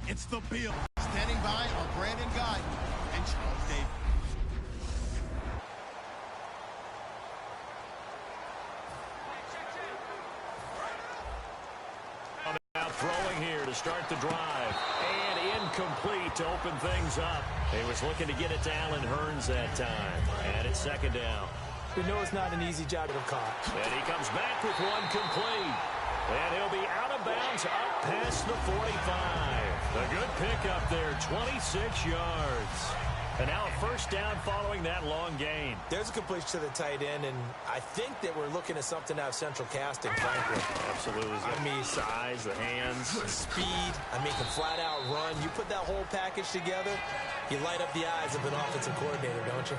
It's the Bill. Standing by are Brandon Guy and Charles Davis. Now throwing here to start the drive. And incomplete to open things up. He was looking to get it to Allen Hurns that time. And it's second down. We know it's not an easy job to have caught. And he comes back with one complete. And he'll be out of bounds up past the 45. A good pickup there, 26 yards. And now a first down following that long gain. There's a completion to the tight end, and I think that we're looking at something out of central casting, frankly. Absolutely. I mean, size, the hands. Speed. I mean, can flat out run. You put that whole package together, you light up the eyes of an offensive coordinator, don't you?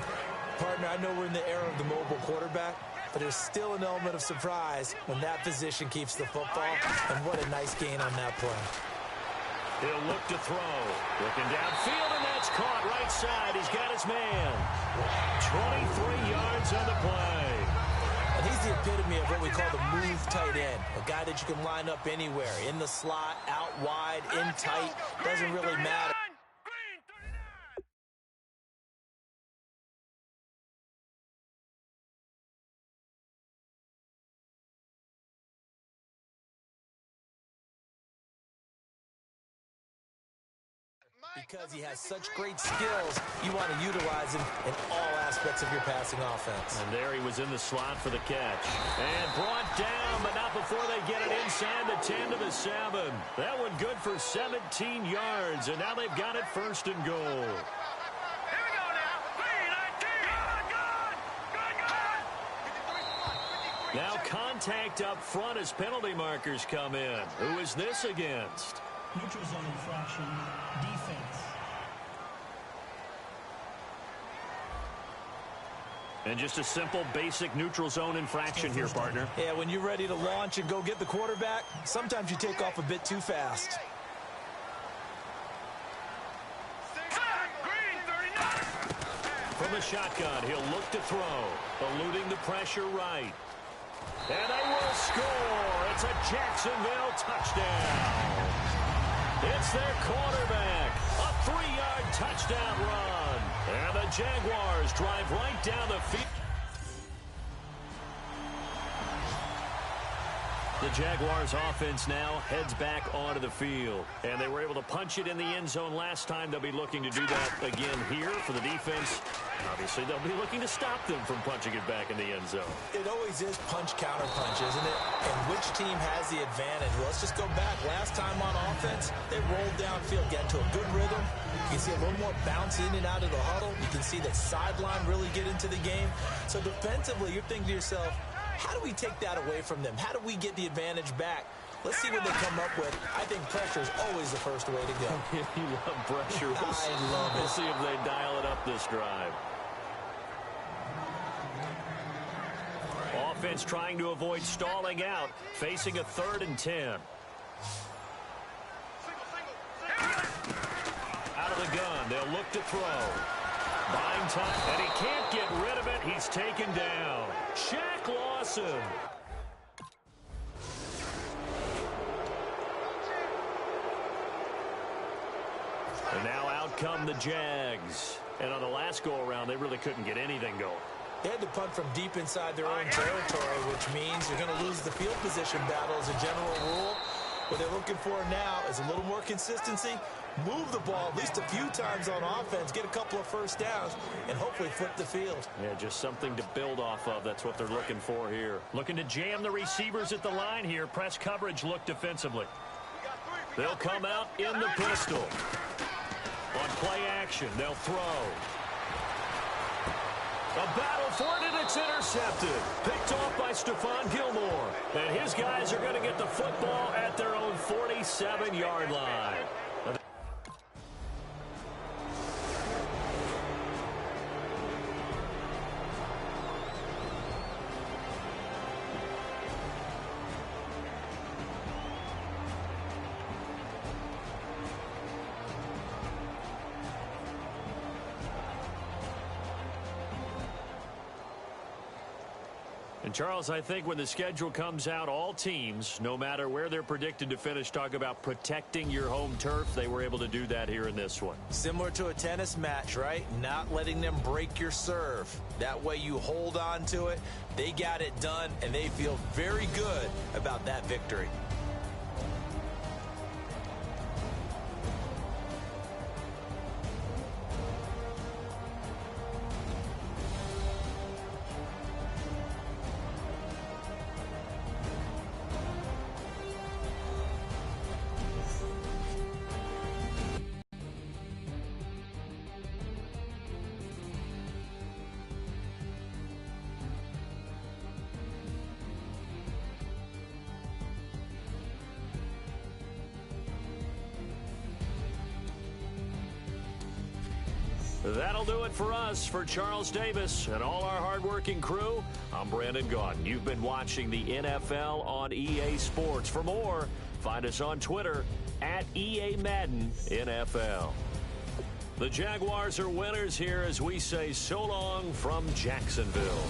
Partner, I know we're in the era of the mobile quarterback, but there's still an element of surprise when that position keeps the football, and what a nice gain on that play. He'll look to throw. Looking downfield, and that's caught right side. He's got his man. 23 yards on the play. And he's the epitome of what we call the move tight end. A guy that you can line up anywhere. In the slot, out wide, in tight. Doesn't really matter. Because he has such great skills, you want to utilize him in all aspects of your passing offense. And there he was in the slot for the catch. And brought down, but not before they get it inside the 10 to the 7. That one good for 17 yards, and now they've got it first and goal. Now contact up front as penalty markers come in. Who is this against? Neutral zone infraction, defense. And just a simple, basic neutral zone infraction here, partner. Yeah, when you're ready to launch and go get the quarterback, sometimes you take off a bit too fast. From the shotgun, he'll look to throw, eluding the pressure right. And they will score. It's a Jacksonville touchdown. It's their quarterback. A 3-yard touchdown run. And the Jaguars drive right down the field. The Jaguars offense now heads back onto the field. And they were able to punch it in the end zone last time. They'll be looking to do that again here for the defense. Obviously, they'll be looking to stop them from punching it back in the end zone. It always is punch-counter-punch, isn't it? And which team has the advantage? Well, let's just go back. Last time on offense, they rolled downfield, get into a good rhythm. You can see a little more bounce in and out of the huddle. You can see the sideline really get into the game. So defensively, you're thinking to yourself, how do we take that away from them? How do we get the advantage back? Let's see what they come up with. I think pressure is always the first way to go. You love pressure. I love it. We'll see if they dial it up this drive. Offense trying to avoid stalling out, facing a 3rd and 10. Out of the gun, they'll look to throw. Buying time, and he can't get rid of it. He's taken down. Shaq Lawson. And now out come the Jags. And on the last go-around, they really couldn't get anything going. They had to punt from deep inside their own territory, which means you're going to lose the field position battle as a general rule. What they're looking for now is a little more consistency, move the ball at least a few times on offense, get a couple of first downs, and hopefully flip the field. Yeah, just something to build off of. That's what they're looking for here. Looking to jam the receivers at the line here. Press coverage look defensively. They'll come out in the pistol. On play action, they'll throw. A battle for it, and it's intercepted. Picked off by Stephon Gilmore. And his guys are going to get the football at their own 47-yard line. And, Charles, I think when the schedule comes out, all teams, no matter where they're predicted to finish, talk about protecting your home turf. They were able to do that here in this one. Similar to a tennis match, right? Not letting them break your serve. That way you hold on to it. They got it done, and they feel very good about that victory. That'll do it for us. For Charles Davis and all our hardworking crew, I'm Brandon Gaudin. You've been watching the NFL on EA Sports. For more, find us on Twitter at EA Madden NFL. The Jaguars are winners here as we say so long from Jacksonville.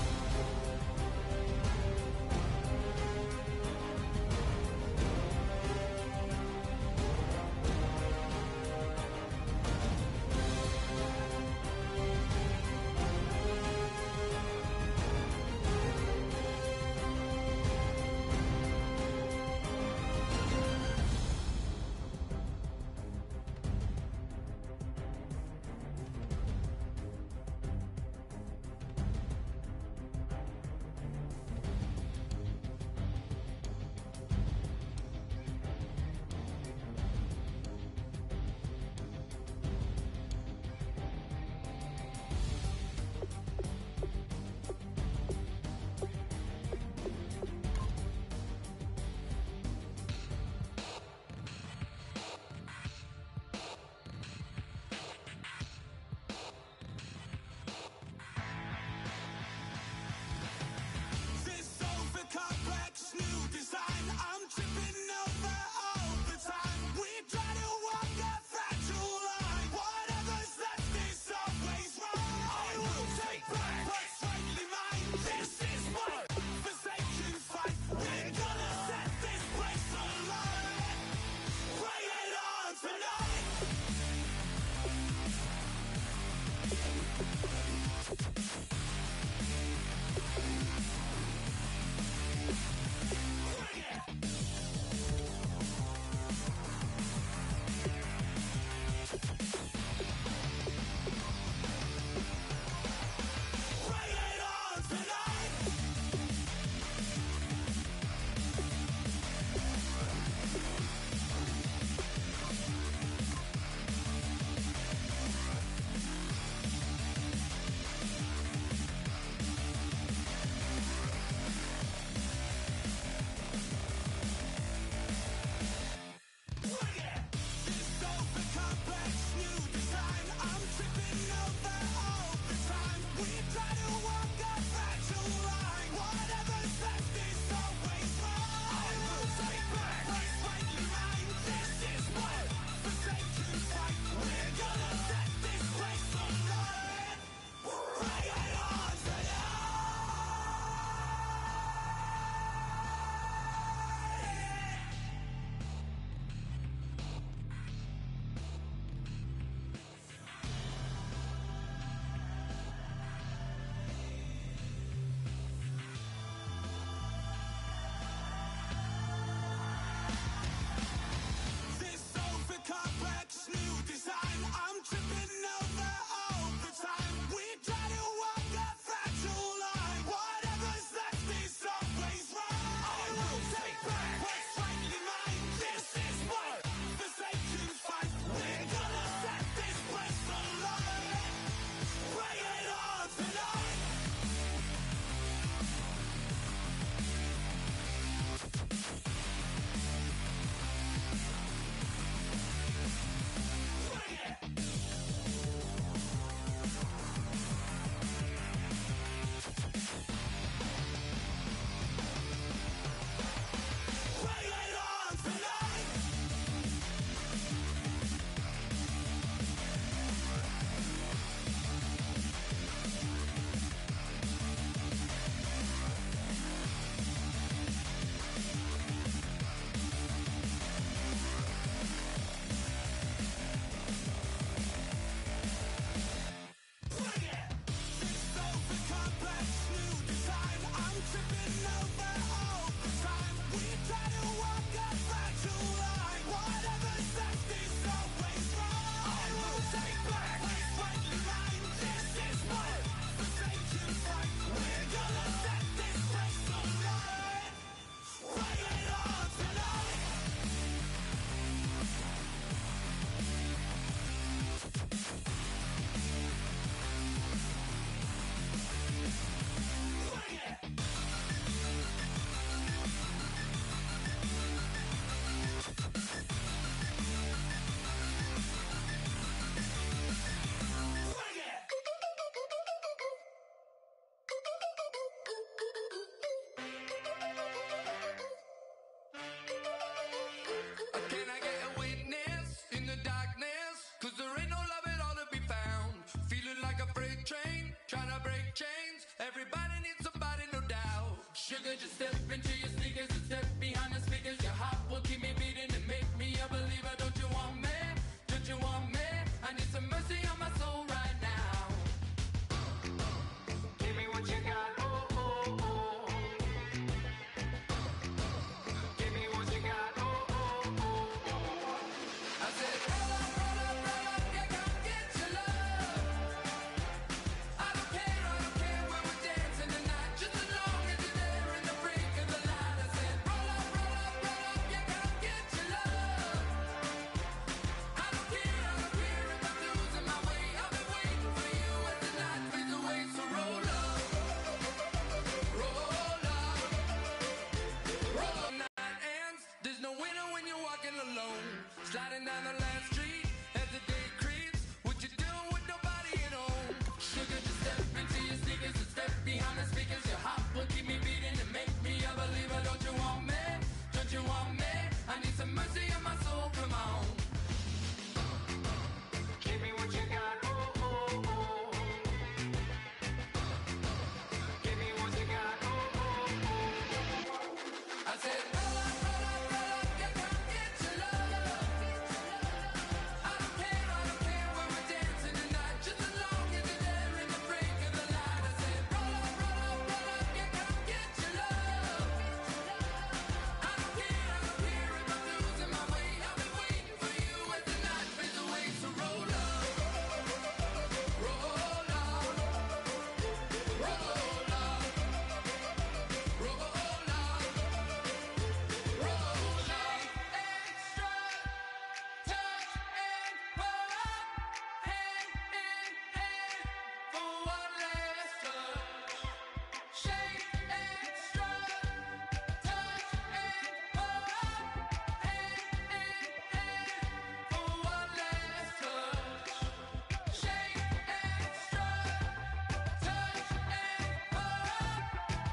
there ain't no love at all to be found. Feeling like a freight train, trying to break chains. Everybody needs somebody, no doubt. Sugar, just step into your sneakers and step behind the speakers. Your heart will keep me beating and make me a believer. Don't you want me? Don't you want me? I need some mercy on my soul right now. Give me what you got, oh, oh, oh. Give me what you got, oh, oh, oh, oh. I said, roll up, yeah, come get your love. I don't care when we're dancing tonight. Just as long as you're there in the freak of the light. I said, roll up, yeah, come get your love. I don't care if I'm losing my way. I've been waiting for you as the night fades away. So roll up, night ends. There's no winner when you're walking alone. Sliding down the last street as the day creeps. What you doing with nobody at home? Sugar, just step into your sneakers and step behind the speakers. Your heart will keep me beating and make me a believer. Don't you want me? Don't you want me? I need some mercy on my soul. Come on. Give me what you got. Oh, oh, oh. Give me what you got. Oh, oh, oh. I said, roll up, yeah, come get your love. I don't care when we're dancing tonight. Just as long as you're there in the break of the light. I said, roll up, yeah, come get your love. I don't care if I'm losing my way. I've been waiting for you as the night fades away. So roll up, roll up, roll up, roll up. Extra touch and pull up, hand in hand for one last touch. Shake extra touch and pull up, hand in hand for one last touch. Shake extra touch and pull up,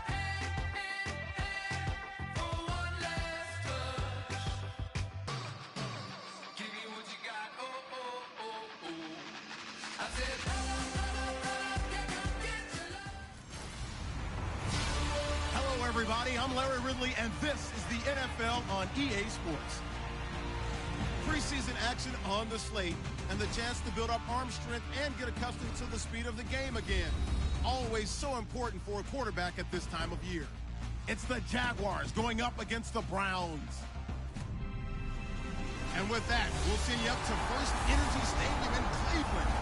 hand in hand for one last touch. Give me what you got, oh, oh, oh, oh. I said, roll up, yeah, come get your love. Hello, everybody. I'm Larry Ridley, and this is the NFL on EA Sports. Preseason action on the slate, and the chance to build up arm strength and get accustomed to the speed of the game again. Always so important for a quarterback at this time of year. It's the Jaguars going up against the Browns. And with that, we'll send you up to First Energy Stadium in Cleveland,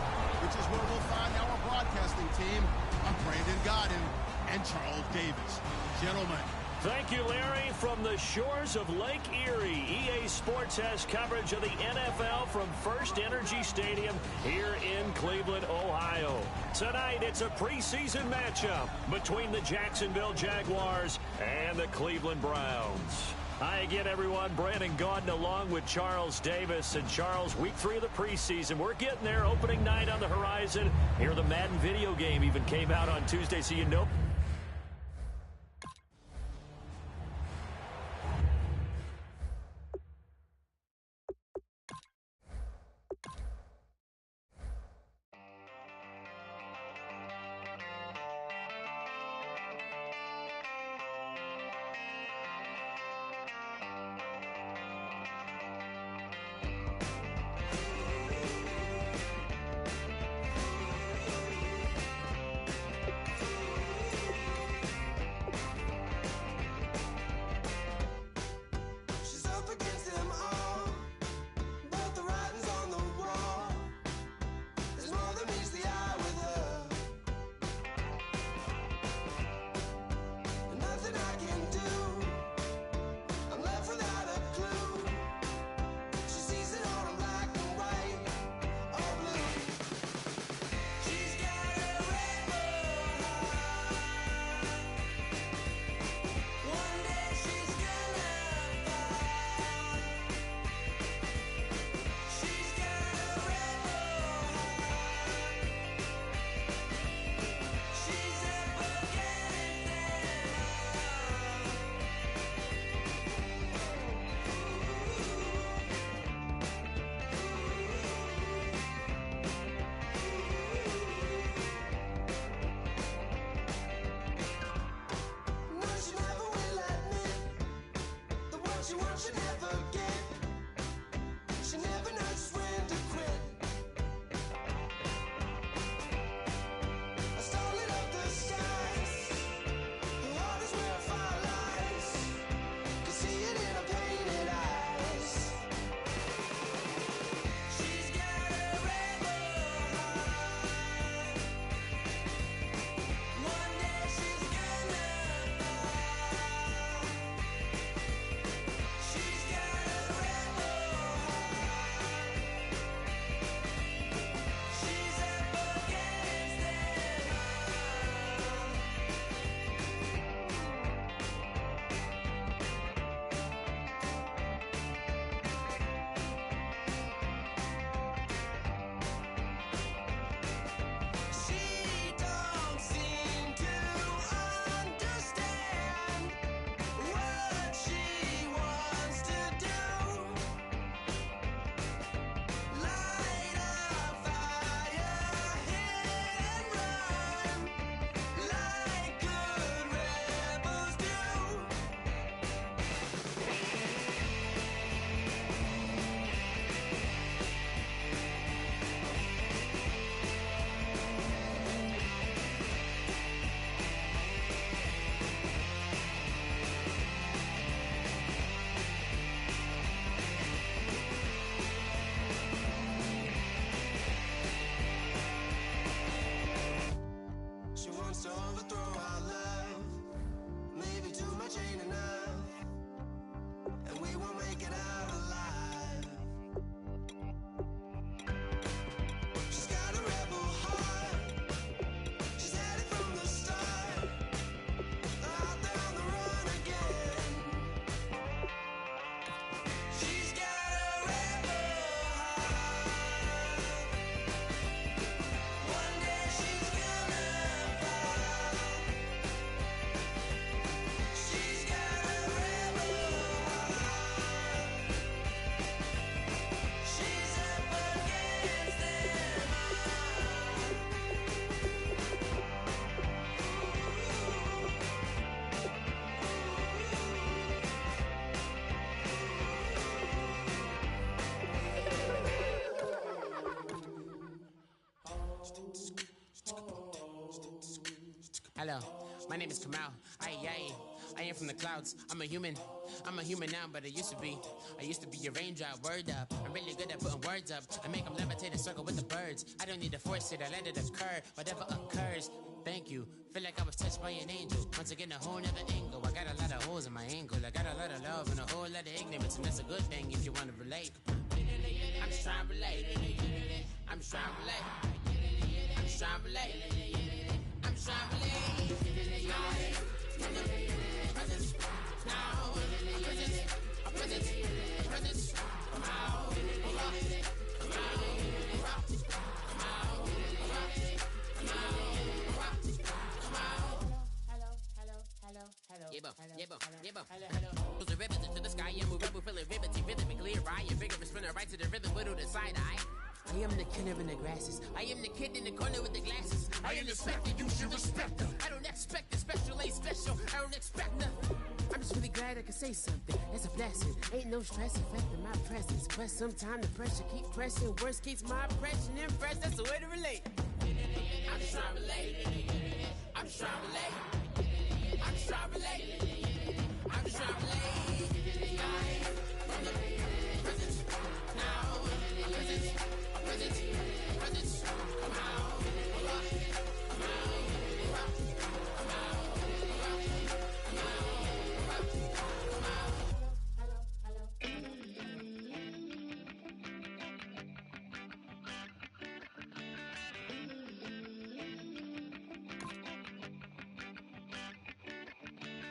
which is where we'll find our broadcasting team of Brandon Godden and Charles Davis. Gentlemen, Thank you, Larry. From the shores of Lake Erie, EA Sports has coverage of the NFL from First Energy Stadium here in Cleveland, Ohio. Tonight, it's a preseason matchup between the Jacksonville Jaguars and the Cleveland Browns. Hi again, everyone. Brandon Gaudin along with Charles Davis. And Charles, week 3 of the preseason. We're getting there. Opening night on the horizon. Here, the Madden video game even came out on Tuesday, so you know. Hello, my name is Kamal. I am from the clouds. I'm a human now, but I used to be a raindrop. Word up, I'm really good at putting words up. I make them levitate and circle with the birds. I don't need to force it, I let it occur. Whatever occurs, thank you. Feel like I was touched by an angel. Once again, a whole nother angle. I got a lot of holes in my ankle. I got a lot of love and a whole lot of ignorance, and that's a good thing if you want to relate. I'm just trying to relate. I'm just trying to relate. I'm just trying to relate. I'm just trying to relate. Presence, now, presence, come out, Pulls the ribbons into the sky and move rebel, feeling ribbity, rhythmically awry, and vigorous, spinning right to the rhythm, widow to side eye. I am the killer in the grasses. I am the kid in the corner with the glasses. I am the specter, you should respect them. I don't expect the special, ain't special. I don't expect nothing. I'm just really glad I can say something. It's a blessing. Ain't no stress affecting my presence. But sometimes the pressure keep pressing. Worst keeps my impression impressed. That's the way to relate. I'm just trying to relate. I'm just trying to relate. I'm just trying to relate. I'm just trying to relate. From the presence, now, presence, presence, come out, come out, come out, come out, come out.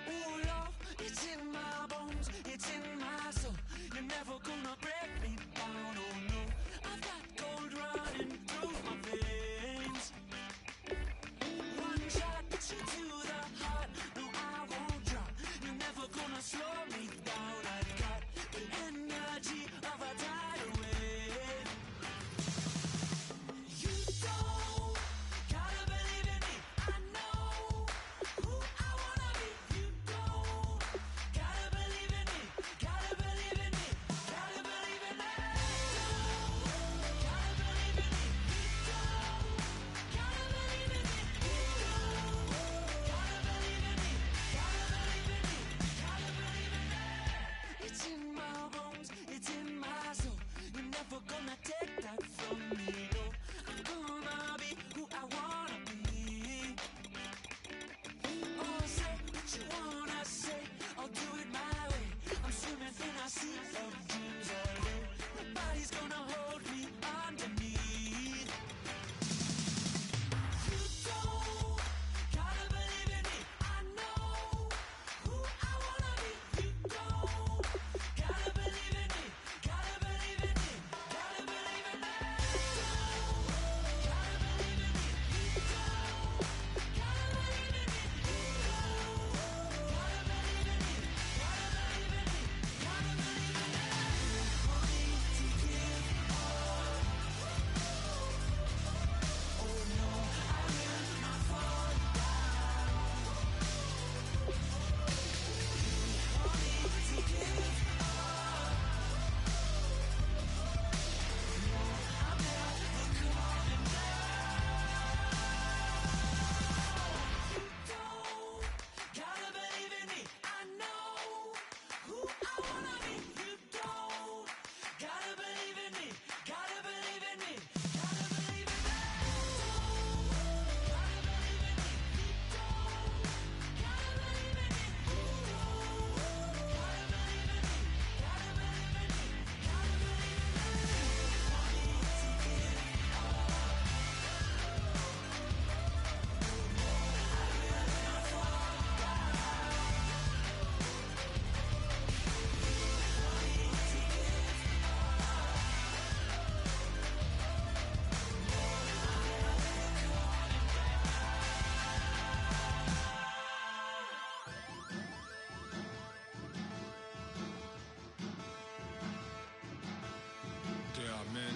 Ooh, Lord, it's in my bones, it's in my soul. You're never gonna break me down, oh no. I've got gold running through my veins. One shot gets you to the heart. No, I won't drop. You're never gonna slow me down. I've got the energy of a tidal wave. You don't gotta believe in me. I know who I wanna be. You don't gotta believe in me. Gotta believe in me. Gotta believe in me. Gotta believe in me. Gotta believe in me. Gotta believe in me. Gotta believe in me. Gotta believe in me. It's in my bones. It's in my soul. You're never gonna take that from me. No, I'm gonna be who I wanna be. Oh, say what you wanna say. I'll do it my way. I'm swimming in a sea of dreams all day. Nobody's gonna hold me underneath. You don't gotta believe in me. I know who I wanna be. You don't gotta believe in me. Gotta believe in me. Gotta believe in me. Gotta believe in me. Gotta believe in me. Gotta believe in me. Gotta believe in me. Gotta believe in me. Money to give all. Oh no, I will not fall down. Money to give all. No, I'm never coming down. You don't gotta believe in me. I know who I wanna be. You don't gotta believe in me. Gotta believe in me. Gotta believe in me. Gotta believe in me. You don't gotta believe in me. You don't gotta believe in me. Gotta believe in me. Gotta believe in me. Money to give all. There are men,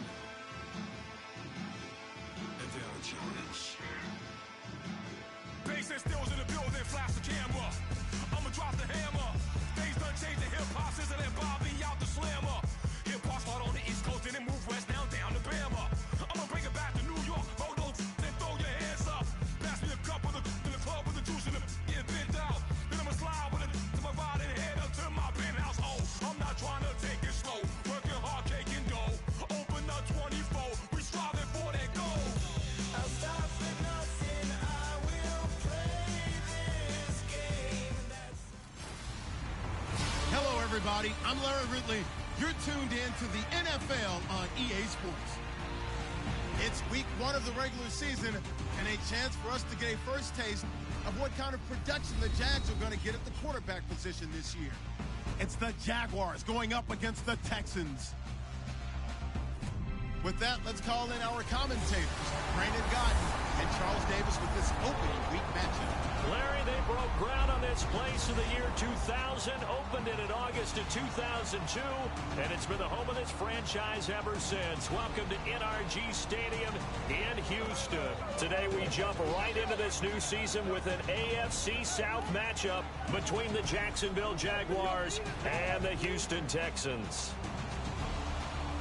and there are giants. Bass and stills in the building, flash the camera. I'ma drop the hammer. Things done changed in hip-hop since I let Bobby out the slammer. Hip-hop start on the East Coast and then move west down to Bama. I'ma bring it back to New York. Hold those and throw your hands up. Pass me a cup with a in the club with a everybody. I'm Larry Ridley. You're tuned in to the NFL on EA Sports. It's week 1 of the regular season and a chance for us to get a first taste of what kind of production the Jags are going to get at the quarterback position this year. It's the Jaguars going up against the Texans. With that, let's call in our commentators, Brandon Godden and Charles Davis, with this opening week matchup. Larry, they broke ground on this place in the year 2000, opened it in August of 2002, and it's been the home of this franchise ever since. Welcome to NRG Stadium in Houston. Today we jump right into this new season with an AFC South matchup between the Jacksonville Jaguars and the Houston Texans.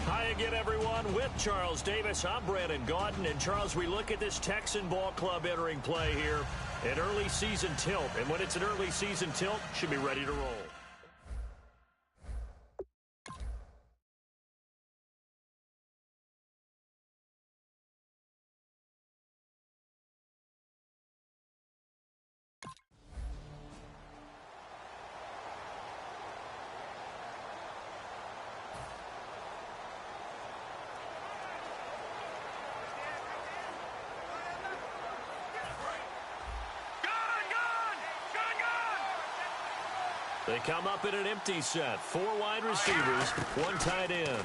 Hi again, everyone. With Charles Davis, I'm Brandon Gaudin. And, Charles, we look at this Texan ball club entering play here. An early season tilt. And when it's an early season tilt, should be ready to roll. They come up in an empty set. 4 wide receivers, 1 tight end.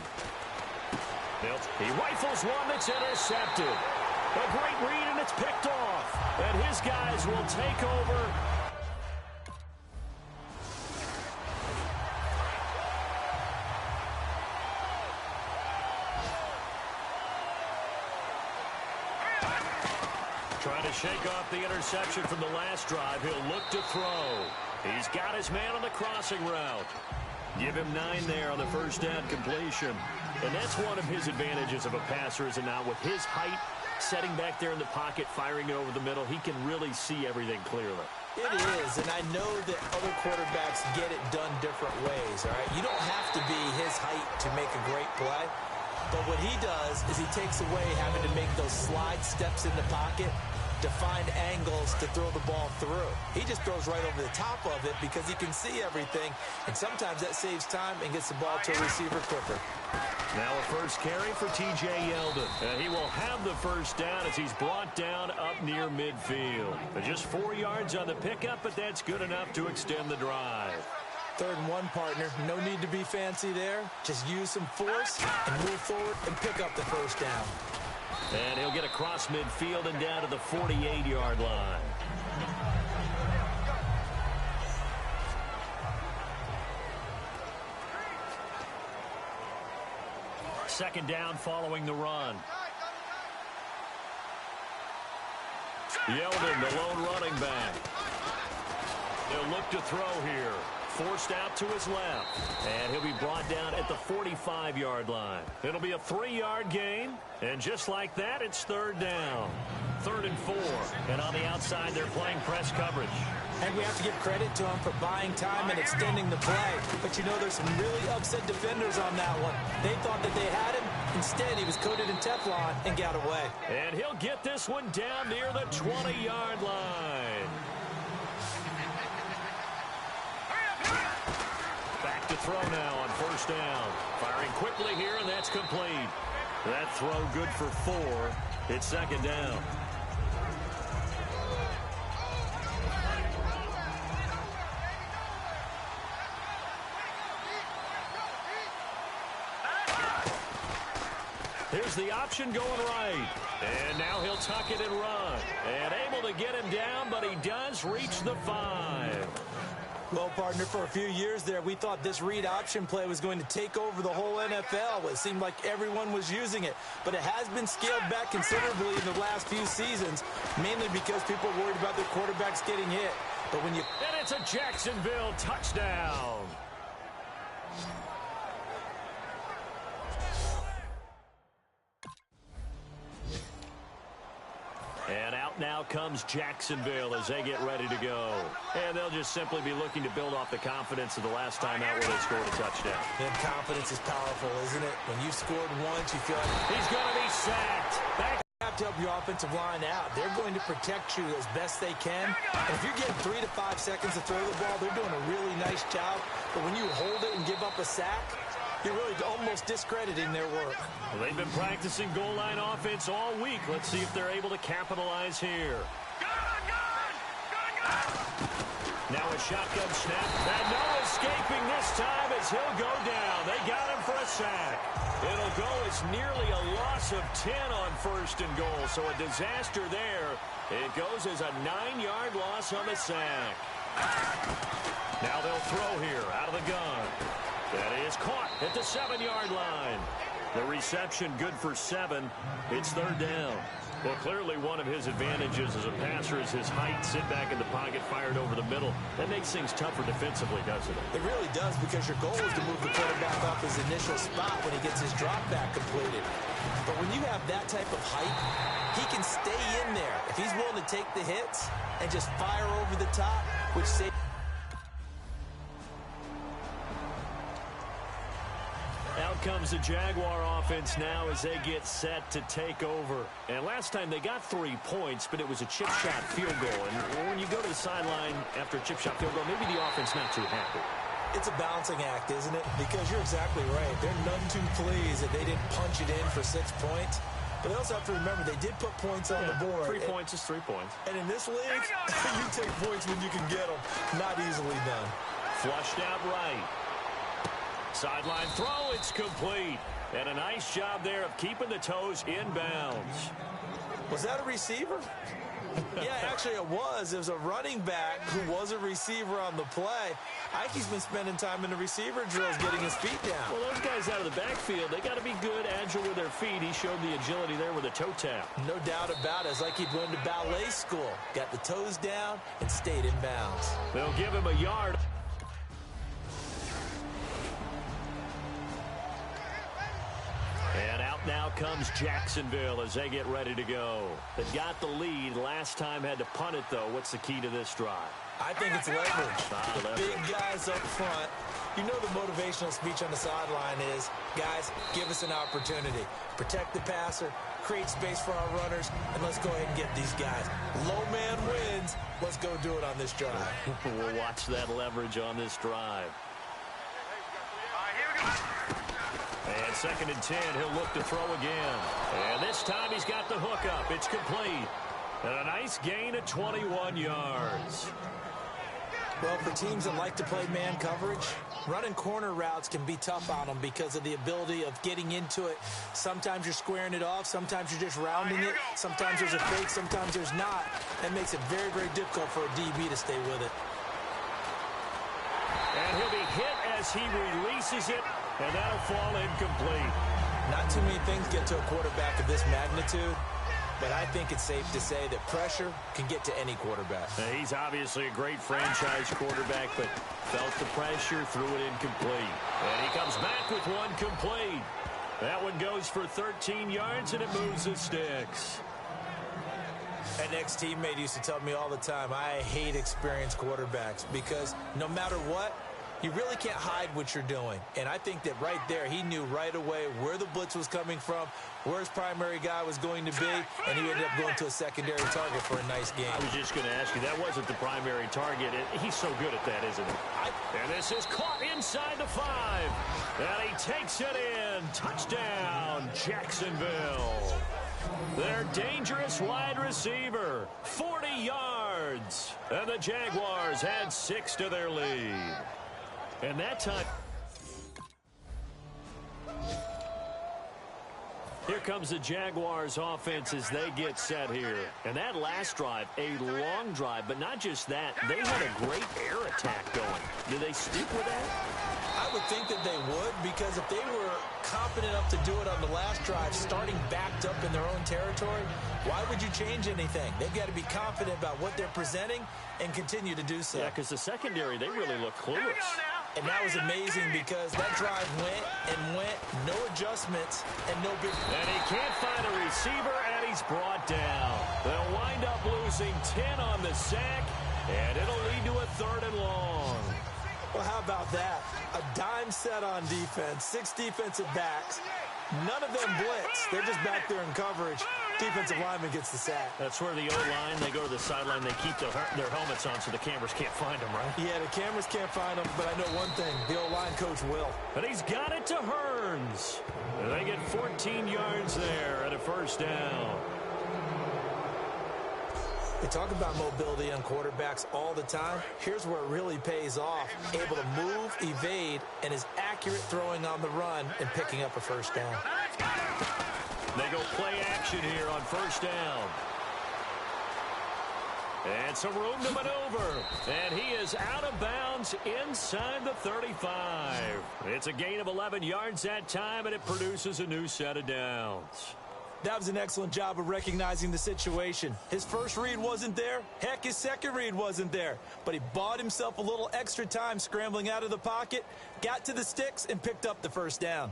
He rifles one that's intercepted. A great read, and it's picked off. And his guys will take over. Trying to shake off the interception from the last drive. He'll look to throw. He's got his man on the crossing route. Give him 9 there on the first down completion. And that's one of his advantages of a passer, is it not? With his height, setting back there in the pocket, firing it over the middle, he can really see everything clearly. It is, and I know that other quarterbacks get it done different ways, all right? You don't have to be his height to make a great play. But what he does is he takes away having to make those slide steps in the pocket to find angles to throw the ball through. He just throws right over the top of it because he can see everything, and sometimes that saves time and gets the ball to a receiver quicker. Now a first carry for T.J. Yeldon. And he will have the first down as he's brought down up near midfield. Just 4 yards on the pickup, but that's good enough to extend the drive. 3rd and 1, partner. No need to be fancy there. Just use some force and move forward and pick up the first down. And he'll get across midfield and down to the 48-yard line. Second down following the run. Yeldon, the lone running back. They'll look to throw here. Forced out to his left. And he'll be brought down at the 45-yard line. It'll be a 3-yard gain. And just like that, it's 3rd down. 3rd and 4. And on the outside, they're playing press coverage. And we have to give credit to him for buying time and extending the play. But you know, there's some really upset defenders on that one. They thought that they had him. Instead, he was coated in Teflon and got away. And he'll get this one down near the 20-yard line. Back to throw now on first down. Firing quickly here, and that's complete. That throw good for 4. It's 2nd down. Here's the option going right. And now he'll tuck it and run. And able to get him down, but he does reach the 5. Well, partner, for a few years there, we thought this read option play was going to take over the whole NFL. It seemed like everyone was using it. But it has been scaled back considerably in the last few seasons, mainly because people are worried about their quarterbacks getting hit. But when you... And it's a Jacksonville touchdown. And out now comes Jacksonville as they get ready to go. And they'll just simply be looking to build off the confidence of the last time out where they scored a touchdown. And confidence is powerful, isn't it? When you've scored once, you feel like... He's going to be sacked. Back to help your offensive line out. They're going to protect you as best they can. And if you're getting 3 to 5 seconds to throw the ball, they're doing a really nice job. But when you hold it and give up a sack, you're really almost discrediting their work. Well, they've been practicing goal line offense all week. Let's see if they're able to capitalize here. Now a shotgun snap, and no escaping this time as he'll go down. They got him for a sack. It'll go as nearly a loss of 10 on 1st and goal, so a disaster there. It goes as a 9-yard loss on the sack. Now they'll throw here out of the gun. That is caught at the 7-yard line. The reception good for 7. It's 3rd down. Well, clearly one of his advantages as a passer is his height. Sit back in the pocket, fired over the middle. That makes things tougher defensively, doesn't it? It really does, because your goal is to move the quarterback off his initial spot when he gets his drop back completed. But when you have that type of height, he can stay in there. If he's willing to take the hits and just fire over the top, which saves... Out comes the Jaguar offense now as they get set to take over. And last time they got 3 points, but it was a chip shot field goal. And when you go to the sideline after a chip shot field goal, maybe the offense not too happy. It's a balancing act, isn't it? Because you're exactly right. They're none too pleased that they didn't punch it in for 6 points. But they also have to remember they did put points on the board. 3 points is 3 points. And in this league, you take points when you can get them. Not easily done. Flushed out right. Sideline throw, it's complete. And a nice job there of keeping the toes in bounds. Was that a receiver? Yeah, actually it was. It was a running back who was a receiver on the play. Ike's been spending time in the receiver drills getting his feet down. Well, those guys out of the backfield, they got to be good, agile with their feet. He showed the agility there with a toe tap. No doubt about it. It's like he'd went to ballet school. Got the toes down and stayed in bounds. They'll give him a yard. And out now comes Jacksonville as they get ready to go. They got the lead. Last time had to punt it, though. What's the key to this drive? I think it's leverage. The big guys up front. You know the motivational speech on the sideline is, guys, give us an opportunity. Protect the passer, create space for our runners, and let's go ahead and get these guys. Low man wins. Let's go do it on this drive. We'll watch that leverage on this drive. And 2nd and 10, he'll look to throw again. And this time he's got the hook up. It's complete. And a nice gain of 21 yards. Well, for teams that like to play man coverage, running corner routes can be tough on them because of the ability of getting into it. Sometimes you're squaring it off. Sometimes you're just rounding it. Sometimes there's a fake. Sometimes there's not. That makes it very, very difficult for a DB to stay with it. And he'll be hit as he releases it. And that'll fall incomplete. Not too many things get to a quarterback of this magnitude, but I think it's safe to say that pressure can get to any quarterback. Now, he's obviously a great franchise quarterback, but felt the pressure, threw it incomplete. And he comes back with one complete. That one goes for 13 yards, and it moves the sticks. An ex-teammate used to tell me all the time, I hate experienced quarterbacks because no matter what, you really can't hide what you're doing. And I think that right there, he knew right away where the blitz was coming from, where his primary guy was going to be, and he ended up going to a secondary target for a nice game. I was just going to ask you, that wasn't the primary target. He's so good at that, isn't he? And this is caught inside the 5. And he takes it in. Touchdown, Jacksonville. Their dangerous wide receiver, 40 yards. And the Jaguars add 6 to their lead. And that time, here comes the Jaguars offense as they get set here. And that last drive, a long drive, but not just that. They had a great air attack going. Do they stick with that? I would think that they would, because if they were confident enough to do it on the last drive, starting backed up in their own territory, why would you change anything? They've got to be confident about what they're presenting and continue to do so. Yeah, because the secondary, they really look clueless. And that was amazing because that drive went and went, no adjustments, and no big... And he can't find a receiver, and he's brought down. They'll wind up losing 10 on the sack, and it'll lead to a 3rd and long. Well, how about that? A dime set on defense, 6 defensive backs, None of them blitz. They're just back there in coverage. Defensive lineman gets the sack. That's where the O-line, they go to the sideline, they keep their helmets on so the cameras can't find them, right? Yeah, the cameras can't find them, but I know one thing. The O-line coach will. And he's got it to Hearns. And they get 14 yards there at a first down. They talk about mobility on quarterbacks all the time. Here's where it really pays off. Able to move, evade, and is accurate throwing on the run and picking up a first down. They go play action here on first down. And some room to maneuver. And he is out of bounds inside the 35. It's a gain of 11 yards that time, and it produces a new set of downs. That was an excellent job of recognizing the situation. His first read wasn't there. Heck, his second read wasn't there. But he bought himself a little extra time scrambling out of the pocket, got to the sticks, and picked up the first down.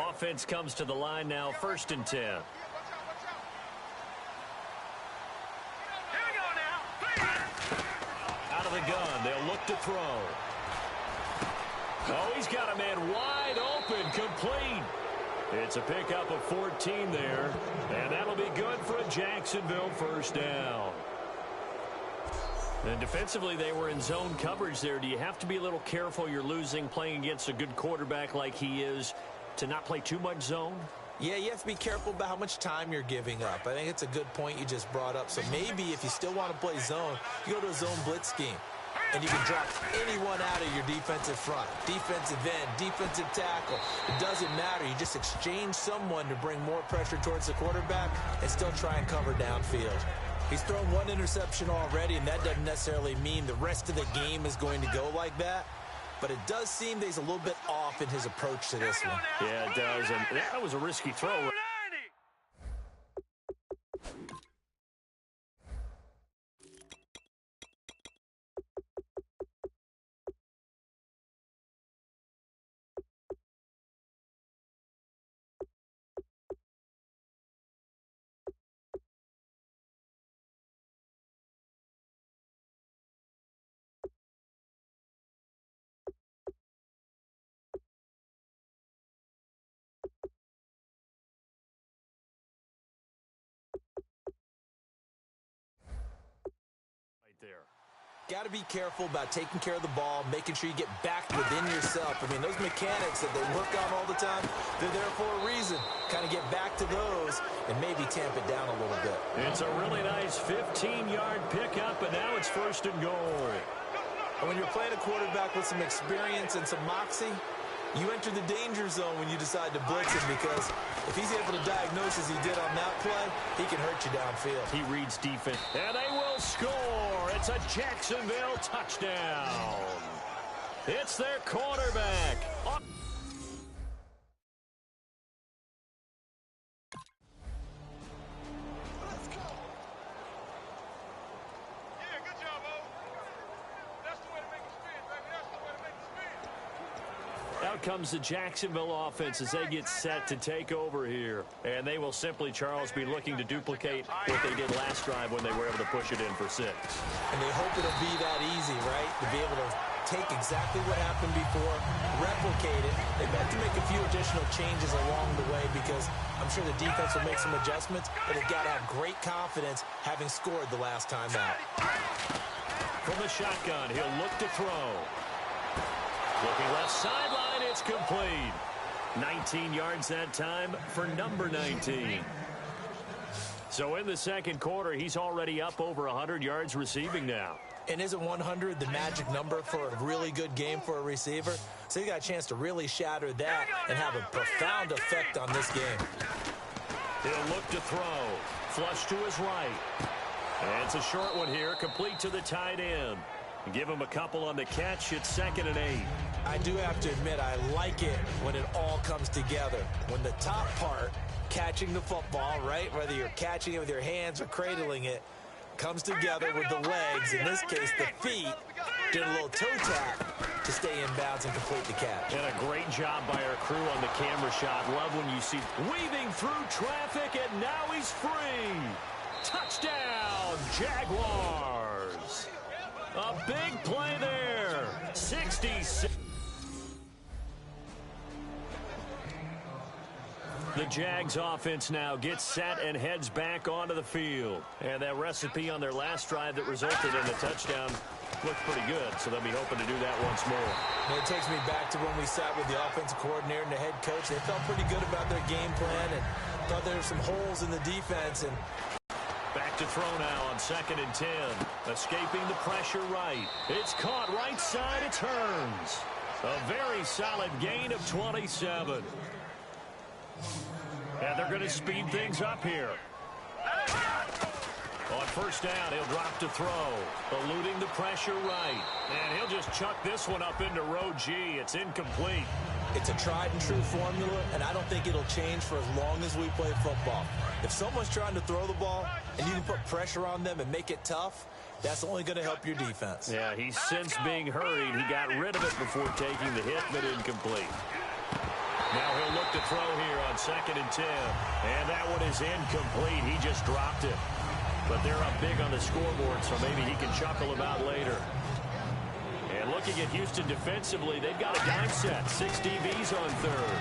Offense comes to the line now, 1st and 10. Out of the gun, they'll look to throw. Oh, he's got a man wide open, complete. It's a pickup of 14 there, and that'll be good for a Jacksonville first down. And defensively, they were in zone coverage there. Do you have to be a little careful you're losing playing against a good quarterback like he is to not play too much zone? Yeah, you have to be careful about how much time you're giving up. I think it's a good point you just brought up. So maybe if you still want to play zone, you go to a zone blitz scheme. And you can drop anyone out of your defensive front. Defensive end, defensive tackle. It doesn't matter. You just exchange someone to bring more pressure towards the quarterback and still try and cover downfield. He's thrown one interception already, and that doesn't necessarily mean the rest of the game is going to go like that. But it does seem that he's a little bit off in his approach to this one. Yeah, it does. And that was a risky throw. There. Got to be careful about taking care of the ball, making sure you get back within yourself. I mean, those mechanics that they work on all the time, they're there for a reason. Kind of get back to those and maybe tamp it down a little bit. It's a really nice 15-yard pickup, and now it's 1st and goal. And when you're playing a quarterback with some experience and some moxie, you enter the danger zone when you decide to blitz him, because if he's able to diagnose as he did on that play, he can hurt you downfield. He reads defense. And they will score. It's a Jacksonville touchdown. It's their quarterback. Out comes the Jacksonville offense as they get set to take over here. And they will simply, Charles, be looking to duplicate what they did last drive when they were able to push it in for 6. And they hope it'll be that easy, right? To be able to take exactly what happened before, replicate it. They've got to make a few additional changes along the way, because I'm sure the defense will make some adjustments, but they've got to have great confidence having scored the last time out. From the shotgun, he'll look to throw. Looking left sideline, it's complete. 19 yards that time for number 19. So in the second quarter, he's already up over 100 yards receiving now. And isn't 100 the magic number for a really good game for a receiver? So he got a chance to really shatter that and have a profound effect on this game. He'll look to throw. Flush to his right. And it's a short one here, complete to the tight end. Give him a couple on the catch. It's 2nd and 8. I do have to admit, I like it when it all comes together. When the top part, catching the football, right, whether you're catching it with your hands or cradling it, comes together with the legs, in this case the feet, did a little toe tap to stay in bounds and complete the catch. And a great job by our crew on the camera shot. Love when you see weaving through traffic, and now he's free. Touchdown, Jaguars. A big play there. 66. The Jags offense now gets set and heads back onto the field. And that recipe on their last drive that resulted in a touchdown looked pretty good, so they'll be hoping to do that once more. And it takes me back to when we sat with the offensive coordinator and the head coach. They felt pretty good about their game plan and thought there were some holes in the defense. And back to throw now on 2nd and 10. Escaping the pressure right. It's caught right side. It turns. A very solid gain of 27. And they're going to speed things up here. On 1st down, he'll drop to throw. Eluding the pressure right. And he'll just chuck this one up into row G. It's incomplete. It's a tried-and-true formula, and I don't think it'll change for as long as we play football. If someone's trying to throw the ball and you can put pressure on them and make it tough, that's only going to help your defense. Yeah, he's since being hurried. He got rid of it before taking the hit, but incomplete. Now he'll look to throw here on 2nd and 10. And that one is incomplete. He just dropped it. But they're up big on the scoreboard, so maybe he can chuckle about later. And looking at Houston defensively, they've got a dime set. 6 DBs on 3rd.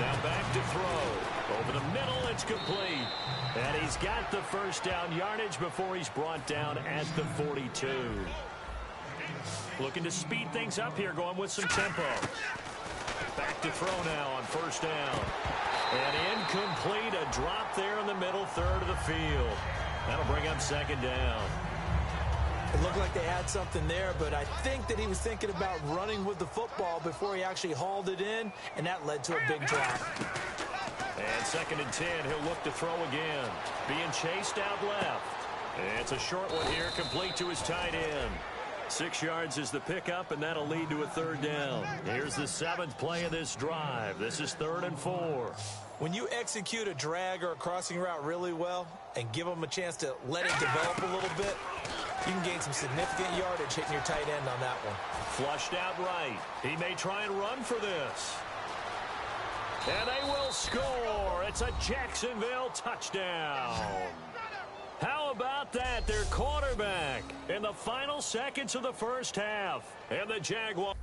Now back to throw. Over the middle, it's complete. And he's got the 1st down yardage before he's brought down at the 42. Looking to speed things up here, going with some tempo. Back to throw now on 1st down. And incomplete, a drop there in the middle 3rd of the field. That'll bring up 2nd down. It looked like they had something there, but I think that he was thinking about running with the football before he actually hauled it in, and that led to a big drop. And 2nd and 10, he'll look to throw again. Being chased out left. And it's a short one here, complete to his tight end. 6 yards is the pickup, and that'll lead to a 3rd down. Here's the 7th play of this drive. This is 3rd and 4. When you execute a drag or a crossing route really well and give them a chance to let it develop a little bit, you can gain some significant yardage hitting your tight end on that one. Flushed out right. He may try and run for this. And they will score. It's a Jacksonville touchdown. How about that? Their quarterback in the final seconds of the 1st half. And the Jaguars.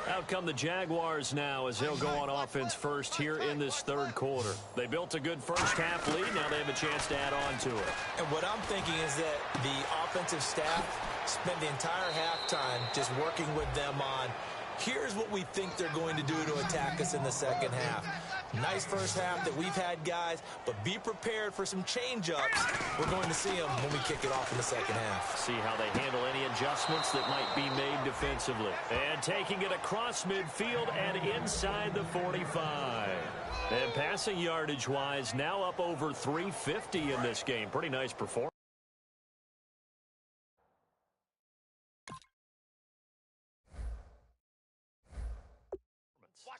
Out come the Jaguars now as they'll go on offense first here in this 3rd quarter. They built a good 1st half lead. Now they have a chance to add on to it. And what I'm thinking is that the offensive staff spent the entire halftime just working with them on, here's what we think they're going to do to attack us in the 2nd half. Nice 1st half that we've had, guys, but be prepared for some change-ups. We're going to see them when we kick it off in the 2nd half. See how they handle any adjustments that might be made defensively. And taking it across midfield and inside the 45. And passing yardage-wise, now up over 350 in this game. Pretty nice performance.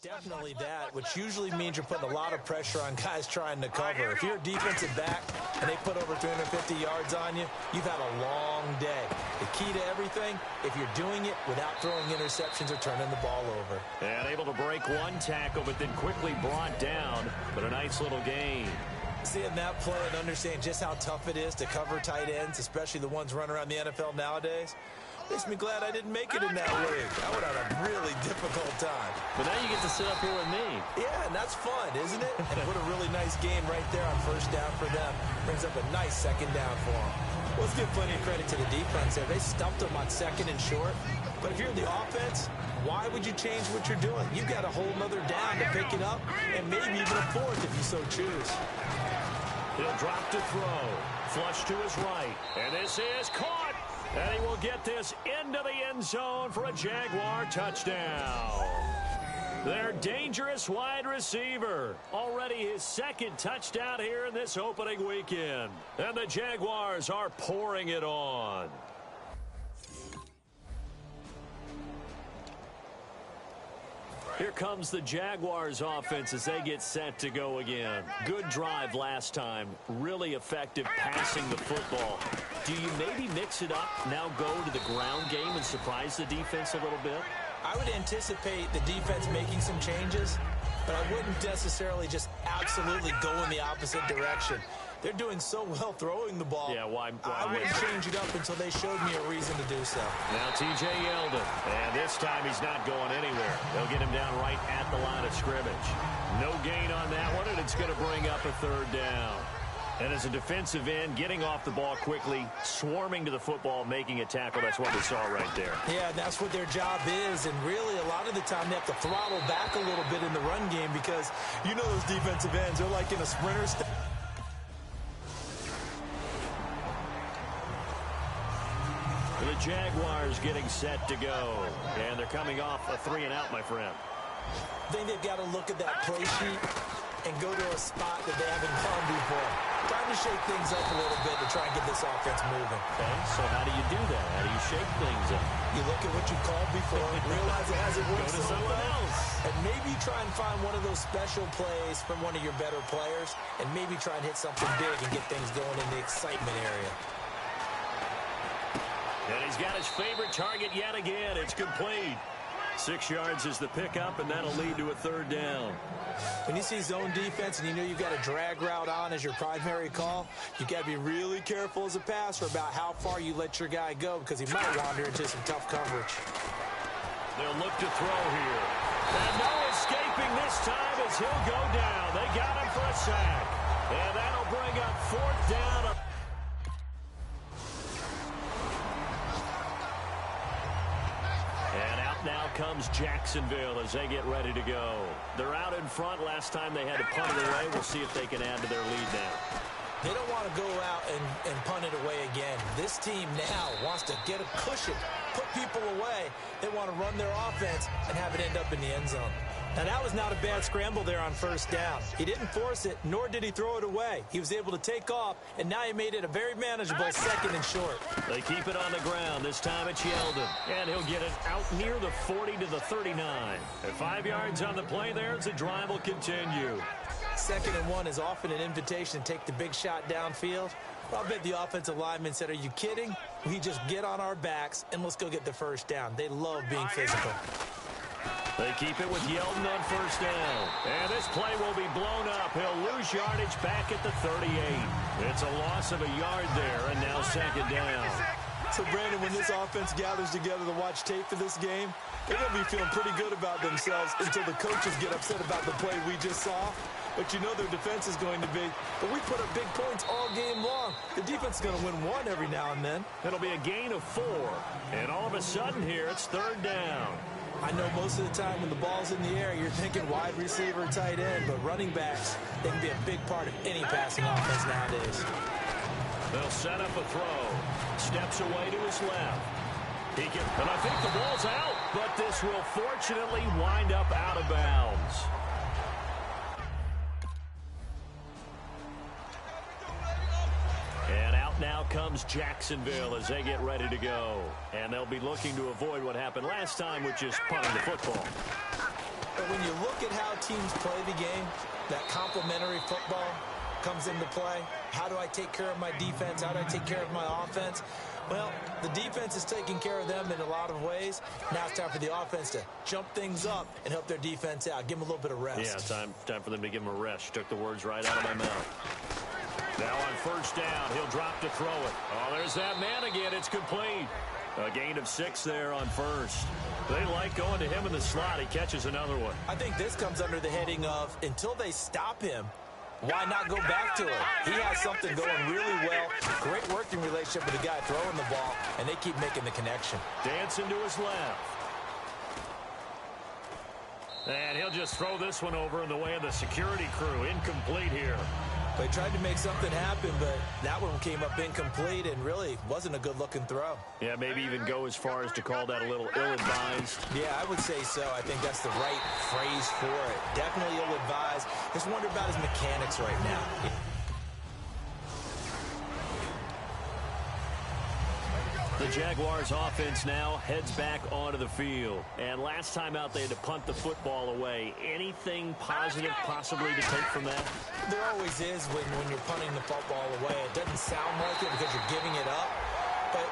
Definitely that, which usually means you're putting a lot of pressure on guys trying to cover. If you're a defensive back and they put over 350 yards on you, you've had a long day. The key to everything, if you're doing it without throwing interceptions or turning the ball over. And able to break one tackle, but then quickly brought down. But a nice little gain. Seeing that play and understanding just how tough it is to cover tight ends, especially the ones running around the NFL nowadays, makes me glad I didn't make it in that league. I would have had a really difficult time. But now you get to sit up here with me. Yeah, and that's fun, isn't it? And what a really nice game right there on 1st down for them. Brings up a nice 2nd down for them. Let's give plenty of credit to the defense there. They stumped them on 2nd and short. But if you're the offense, why would you change what you're doing? You've got a whole nother down to pick it up, and maybe even a 4th if you so choose. He'll drop to throw. Flush to his right. And this is caught. And he will get this into the end zone for a Jaguar touchdown. Their dangerous wide receiver. Already his second touchdown here in this opening weekend. And the Jaguars are pouring it on. Here comes the Jaguars offense as they get set to go again. Good drive last time. Really effective passing the football. Do you maybe mix it up, now go to the ground game and surprise the defense a little bit? I would anticipate the defense making some changes, but I wouldn't necessarily just absolutely go in the opposite direction. They're doing so well throwing the ball. Yeah, why I wouldn't change it up until they showed me a reason to do so. Now T.J. Yeldon, and this time he's not going anywhere. They'll get him down right at the line of scrimmage. No gain on that one, and it's going to bring up a third down. And as a defensive end, getting off the ball quickly, swarming to the football, making a tackle, that's what we saw right there. Yeah, that's what their job is, and really a lot of the time they have to throttle back a little bit in the run game because you know those defensive ends, they're like in a sprinter step. The Jaguars getting set to go. And they're coming off a 3-and-out, my friend. I think they've got to look at that play sheet and go to a spot that they haven't gone before. Time to shake things up a little bit to try and get this offense moving. Okay, so how do you do that? How do you shake things up? You look at what you called before, realize it hasn't worked Go to so someone well, else. and maybe try and find one of those special plays from one of your better players, and maybe try and hit something big and get things going in the excitement area. And he's got his favorite target yet again. It's complete. 6 yards is the pickup, and that'll lead to a third down. When you see zone defense and you know you've got a drag route on as your primary call, you got to be really careful as a passer about how far you let your guy go because he might wander into some tough coverage. They'll look to throw here. And no escaping this time as he'll go down. They got him for a sack. And that'll bring up fourth down. And out now comes Jacksonville as they get ready to go. They're out in front. Last time they had to punt it away. We'll see if they can add to their lead now. They don't want to go out and punt it away again. This team now wants to get a cushion, put people away. They want to run their offense and have it end up in the end zone. Now, that was not a bad scramble there on first down. He didn't force it, nor did he throw it away. He was able to take off, and now he made it a very manageable second and short. They keep it on the ground. This time it's Yeldon. And he'll get it out near the 40 to the 39. At 5 yards on the play there as the drive will continue. 2nd and 1 is often an invitation to take the big shot downfield. I'll bet the offensive lineman said, are you kidding? We just get on our backs, and let's go get the first down. They love being physical. They keep it with Yeldon on first down. And this play will be blown up. He'll lose yardage back at the 38. It's a loss of a yard there, and now 2nd down. So, Brandon, when this offense gathers together to watch tape for this game, they're going to be feeling pretty good about themselves until the coaches get upset about the play we just saw. But you know their defense is going to be, but we put up big points all game long. The defense is going to win one every now and then. It'll be a gain of 4. And all of a sudden here, it's 3rd down. I know most of the time when the ball's in the air, you're thinking wide receiver, tight end, but running backs, they can be a big part of any passing offense nowadays. They'll set up a throw. Steps away to his left. He can, and I think the ball's out, but this will fortunately wind up out of bounds. And out now comes Jacksonville as they get ready to go. And they'll be looking to avoid what happened last time, which is punting the football. But when you look at how teams play the game, that complementary football comes into play. How do I take care of my defense? How do I take care of my offense? Well, the defense is taking care of them in a lot of ways. Now it's time for the offense to jump things up and help their defense out. Give them a little bit of rest. Yeah, time for them to give them a rest. You took the words right out of my mouth. Now on first down, he'll drop to throw it. Oh, there's that man again. It's complete. A gain of 6 there on first. They like going to him in the slot. He catches another one. I think this comes under the heading of until they stop him, why not go back to it? He has something going really well. Great working relationship with the guy throwing the ball, and they keep making the connection. Dancing to his left. And he'll just throw this one over in the way of the security crew. Incomplete here. They tried to make something happen, but that one came up incomplete and really wasn't a good-looking throw. Yeah, maybe even go as far as to call that a little ill-advised. Yeah, I would say so. I think that's the right phrase for it. Definitely ill-advised. Just wonder about his mechanics right now. The Jaguars offense now heads back onto the field. And last time out, they had to punt the football away. Anything positive possibly to take from that? There always is when you're punting the football away. It doesn't sound like it because you're giving it up, but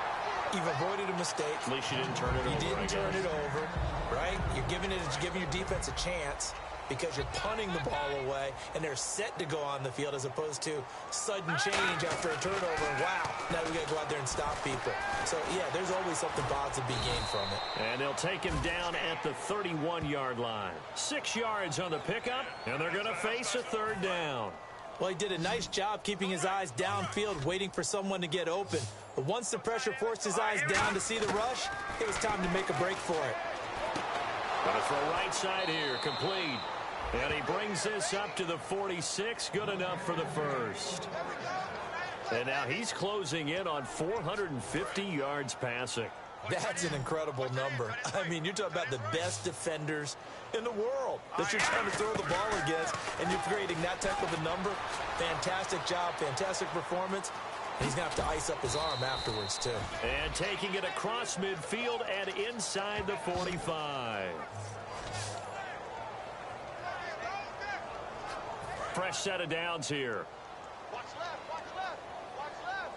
you've avoided a mistake. At least you didn't turn it over. You didn't turn it over, right? You're giving your defense a chance because you're punting the ball away, and they're set to go on the field as opposed to sudden change after a turnover. And wow, now we got to go out there and stop people. So, yeah, there's always something positive to be gained from it. And they'll take him down at the 31-yard line. 6 yards on the pickup, and they're going to face a third down. Well, he did a nice job keeping his eyes downfield, waiting for someone to get open. But once the pressure forced his eyes down to see the rush, it was time to make a break for it. Going to throw right side here, complete. And he brings this up to the 46, good enough for the first. And now he's closing in on 450 yards passing. That's an incredible number. I mean, you're talking about the best defenders in the world that you're trying to throw the ball against, and you're creating that type of a number. Fantastic job, fantastic performance. And he's going to have to ice up his arm afterwards, too. And taking it across midfield and inside the 45. Fresh set of downs here. Watch left, watch left, watch left.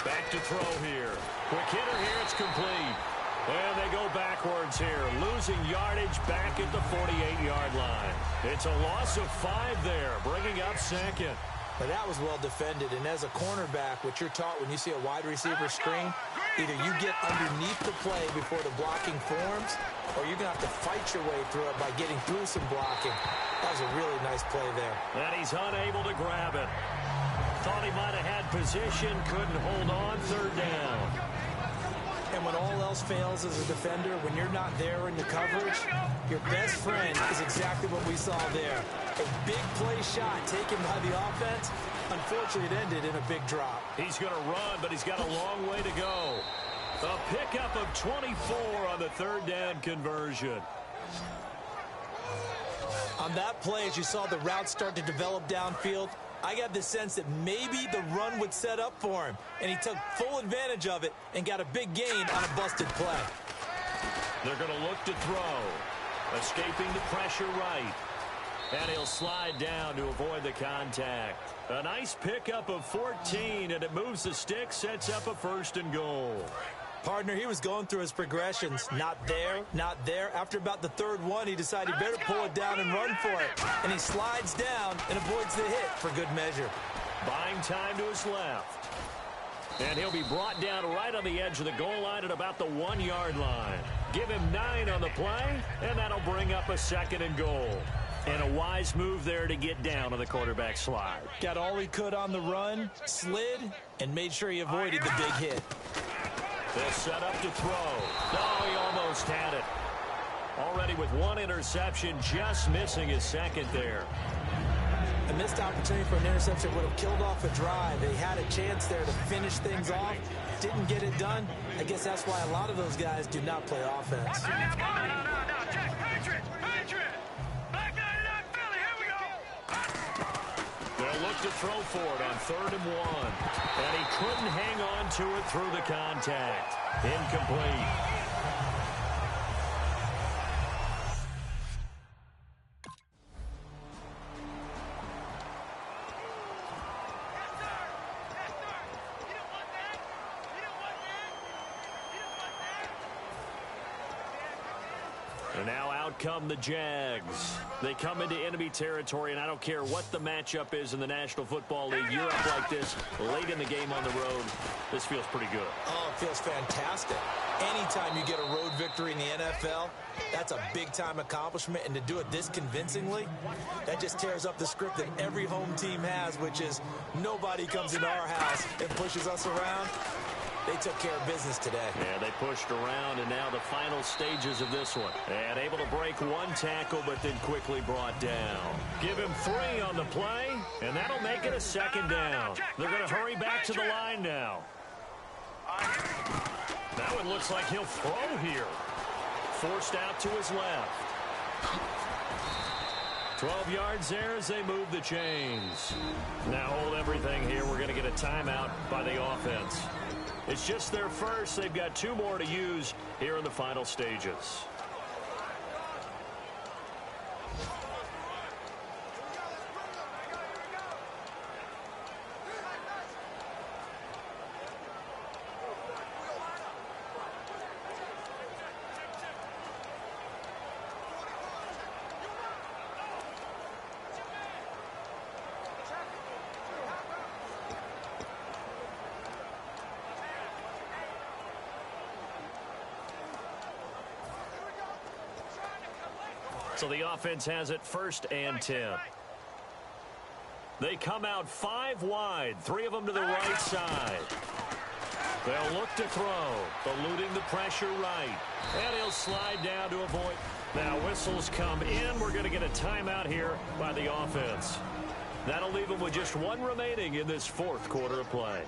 Back to throw here. Quick hitter here, it's complete. And they go backwards here, losing yardage back at the 48-yard line. It's a loss of 5 there, bringing up second. But that was well defended, and as a cornerback, what you're taught when you see a wide receiver screen, either you get underneath the play before the blocking forms, or you're going to have to fight your way through it by getting through some blocking. That was a really nice play there. And he's unable to grab it. Thought he might have had position, couldn't hold on, third down. And when all else fails as a defender, when you're not there in the coverage, your best friend is exactly what we saw there. A big play shot taken by the offense. Unfortunately, it ended in a big drop. He's going to run, but he's got a long way to go. A pickup of 24 on the third down conversion. On that play, as you saw the route start to develop downfield, I got the sense that maybe the run would set up for him, and he took full advantage of it and got a big gain on a busted play. They're going to look to throw. Escaping the pressure right. And he'll slide down to avoid the contact. A nice pickup of 14, and it moves the stick, sets up a 1st and goal. Partner, he was going through his progressions. Not there, not there. After about the 3rd one, he decided he better pull it down and run for it. And he slides down and avoids the hit for good measure. Buying time to his left. And he'll be brought down right on the edge of the goal line at about the 1-yard line. Give him 9 on the play, and that'll bring up a 2nd and goal. And a wise move there to get down on the quarterback slide. Got all he could on the run, slid, and made sure he avoided the big hit. They'll set up to throw. Oh, he almost had it. Already with 1 interception, just missing his 2nd there. A missed opportunity for an interception would have killed off a drive. They had a chance there to finish things off. Didn't get it done. I guess that's why a lot of those guys do not play offense. No, Jack, Patriot! Back 99 Philly, here we go! They'll look to throw for it on 3rd and 1. And he couldn't hang on to it through the contact. Incomplete. And now out come the Jags. They come into enemy territory, and I don't care what the matchup is in the National Football League. You're up like this late in the game on the road. This feels pretty good. Oh, it feels fantastic. Anytime you get a road victory in the NFL, that's a big-time accomplishment. And to do it this convincingly, that just tears up the script that every home team has, which is nobody comes into our house and pushes us around. They took care of business today. Yeah, they pushed around, and now the final stages of this one. And able to break one tackle, but then quickly brought down. Give him 3 on the play, and that'll make it a second down. They're going to hurry back to the line now. That one looks like he'll throw here. Forced out to his left. 12 yards there as they move the chains. Now hold everything here. We're going to get a timeout by the offense. It's just their first. They've got 2 more to use here in the final stages. So the offense has it 1st and 10. They come out 5 wide, 3 of them to the right side. They'll look to throw, eluding the pressure right. And he'll slide down to avoid. Now whistles come in. We're going to get a timeout here by the offense. That'll leave them with just 1 remaining in this 4th quarter of play.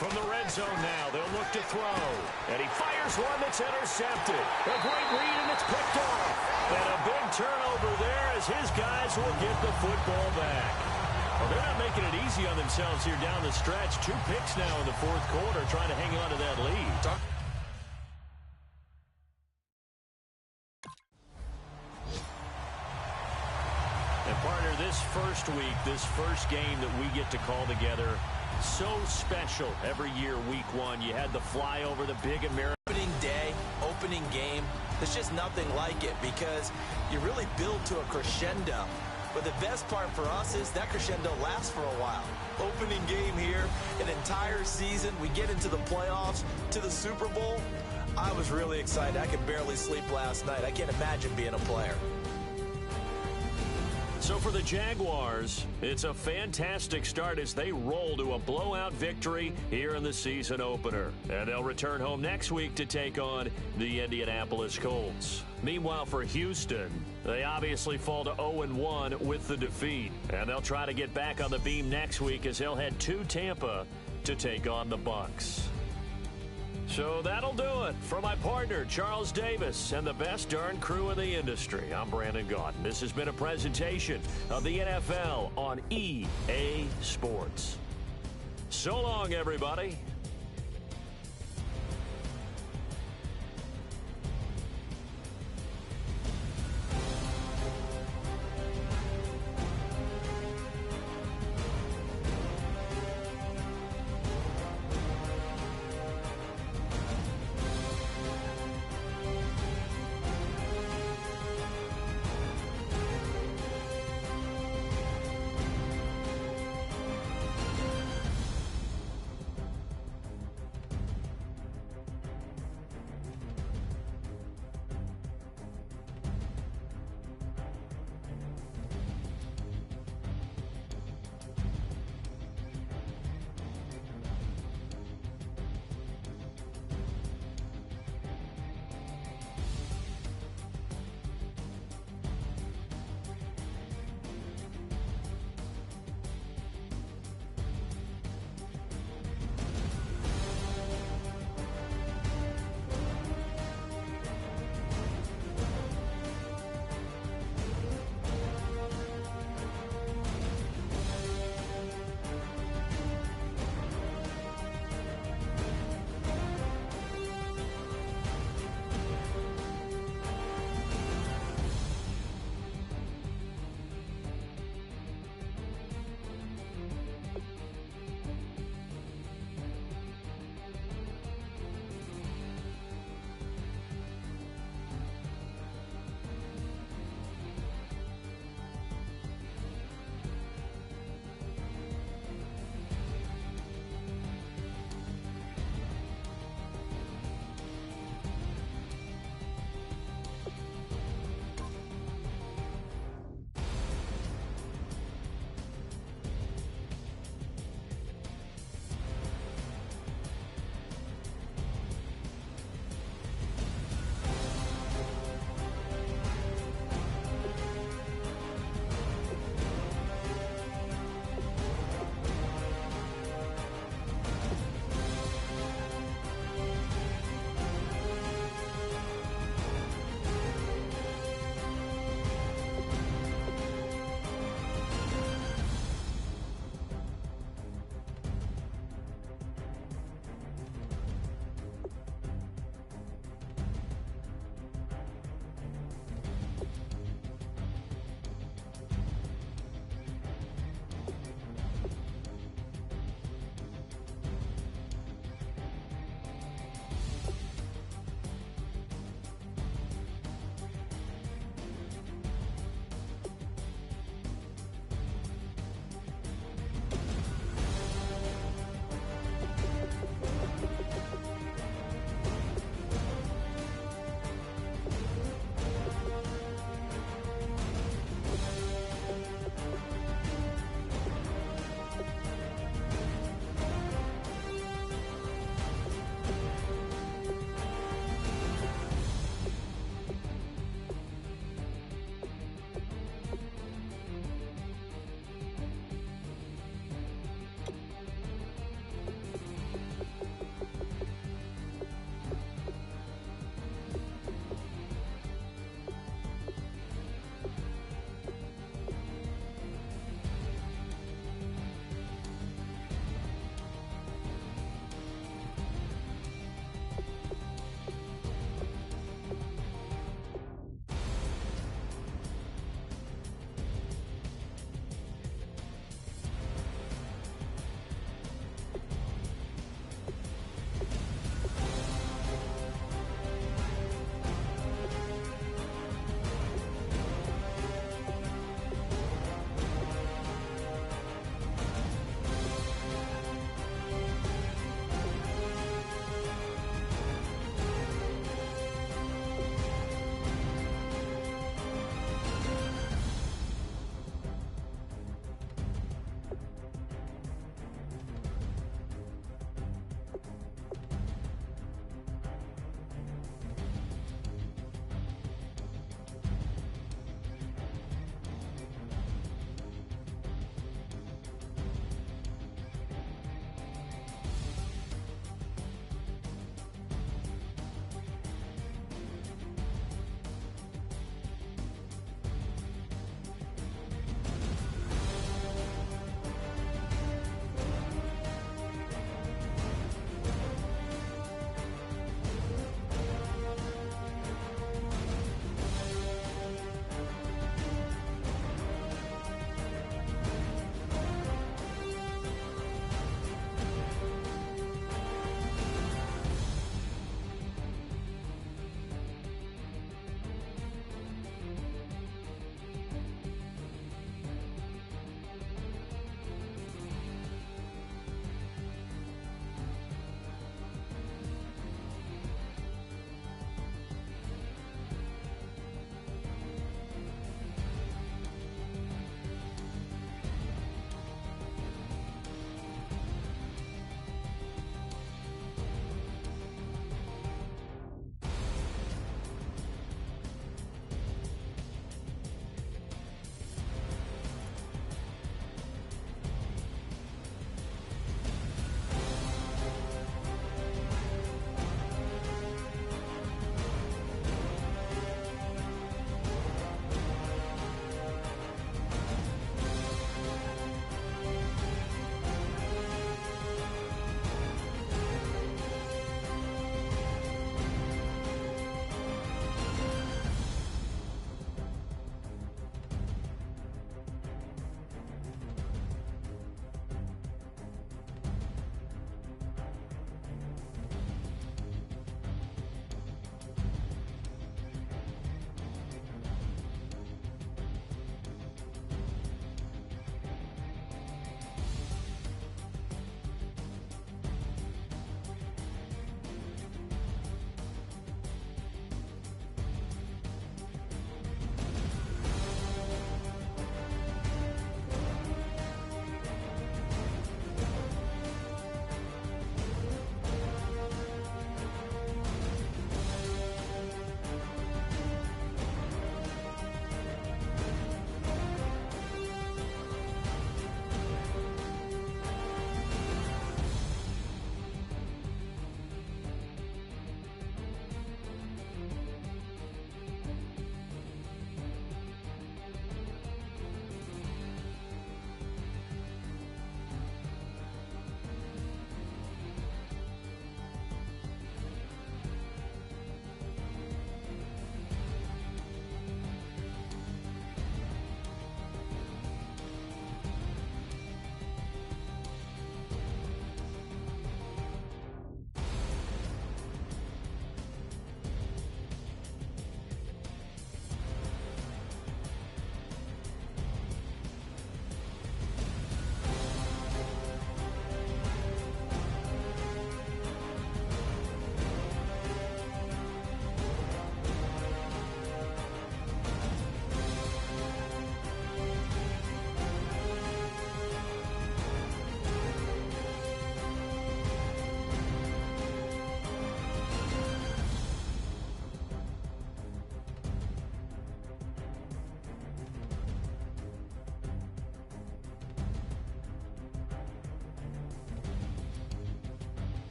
From the red zone now, they'll look to throw. And he fires one that's intercepted. A great read, and it's picked off. And a big turnover there as his guys will get the football back. Well, they're not making it easy on themselves here down the stretch. 2 picks now in the 4th quarter, trying to hang on to that lead. And partner, this first week, this first game that we get to call together, so special every year, week 1. You had the flyover, the big American Opening day, opening game, there's just nothing like it because you really build to a crescendo. But the best part for us is that crescendo lasts for a while. Opening game here, an entire season, we get into the playoffs, to the Super Bowl. I was really excited. I could barely sleep last night. I can't imagine being a player. So for the Jaguars, it's a fantastic start as they roll to a blowout victory here in the season opener. And they'll return home next week to take on the Indianapolis Colts. Meanwhile, for Houston, they obviously fall to 0-1 with the defeat. And they'll try to get back on the beam next week as they'll head to Tampa to take on the Bucs. So that'll do it. For my partner, Charles Davis, and the best darn crew in the industry, I'm Brandon Gaudin. This has been a presentation of the NFL on EA Sports. So long, everybody.